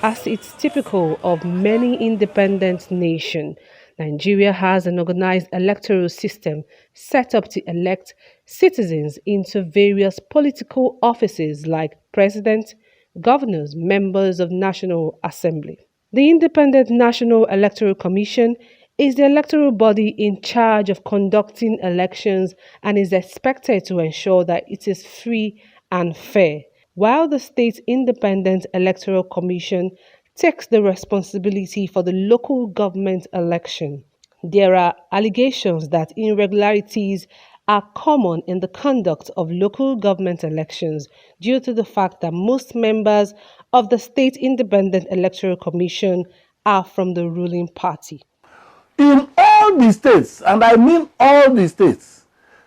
As it's typical of many independent nations, Nigeria has an organized electoral system set up to elect citizens into various political offices like president, governors, members of National Assembly. The Independent National Electoral Commission is the electoral body in charge of conducting elections and is expected to ensure that it is free and fair, while the State Independent Electoral Commission takes the responsibility for the local government election. There are allegations that irregularities are common in the conduct of local government elections due to the fact that most members of the State Independent Electoral Commission are from the ruling party. In all the states, and I mean all the states,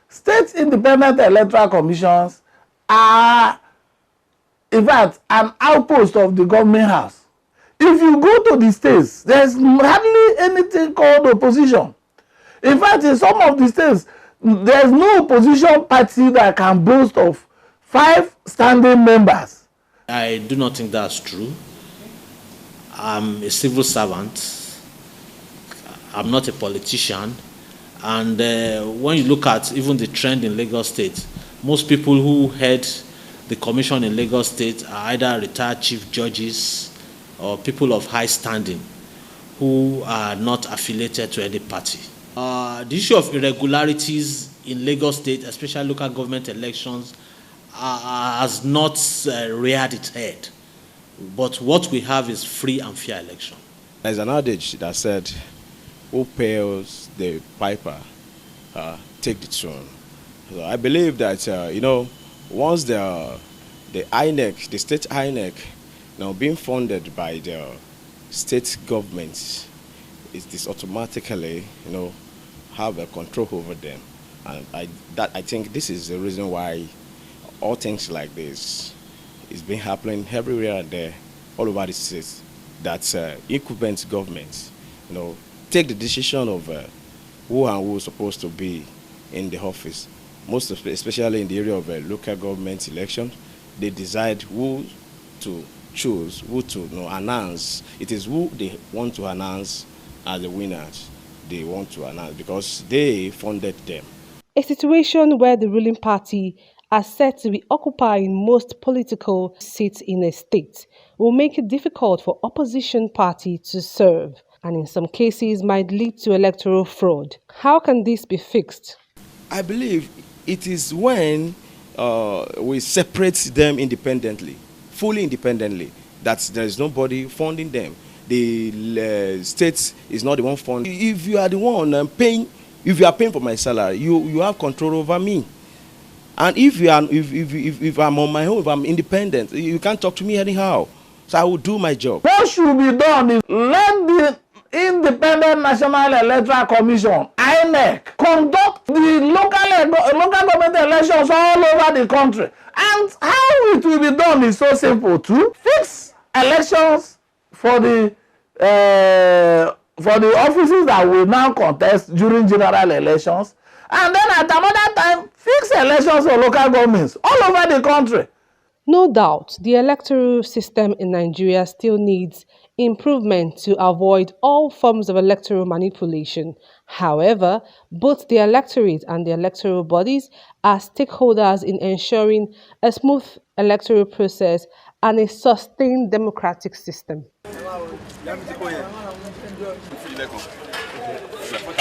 state independent electoral commissions are, in fact, an outpost of the government house. If you go to the states, there's hardly anything called opposition. In fact, in some of the states, there's no opposition party that can boast of 5 standing members. I do not think that's true. I'm a civil servant. I'm not a politician. And when you look at even the trend in Lagos State, most people who head the commission in Lagos State are either retired chief judges or people of high standing who are not affiliated to any party. The issue of irregularities in Lagos State, especially local government elections, has not reared its head. But what we have is free and fair election. There's an adage that said, who pays the piper, take the tune. So I believe that, once the INEC, the state INEC, being funded by the state governments, it is automatically, have a control over them. And I think this is the reason why all things like this is been happening everywhere and there, all over the states, that incumbent governments, take the decision of who and who is supposed to be in the office. Most especially in the area of local government elections, they decide who to choose, who to announce. It is who they want to announce as the winners. They want to announce because they funded them. A situation where the ruling party are said to be occupying most political seats in a state will make it difficult for opposition party to serve, and in some cases might lead to electoral fraud. How can this be fixed? I believe it is when we separate them independently, fully independently, that there is nobody funding them. The state is not the one funding. If you are the one paying, if you are paying for my salary, you have control over me. And if I'm on my own, if I'm independent, you can't talk to me anyhow. So I will do my job. What should be done is let the Independent National Electoral Commission, INEC, conduct the local government elections all over the country. And how it will be done is so simple too. Fix elections for the offices that will now contest during general elections. And then at another time, fix elections for local governments all over the country. No doubt, the electoral system in Nigeria still needs improvement to avoid all forms of electoral manipulation. However, both the electorate and the electoral bodies are stakeholders in ensuring a smooth electoral process and a sustained democratic system.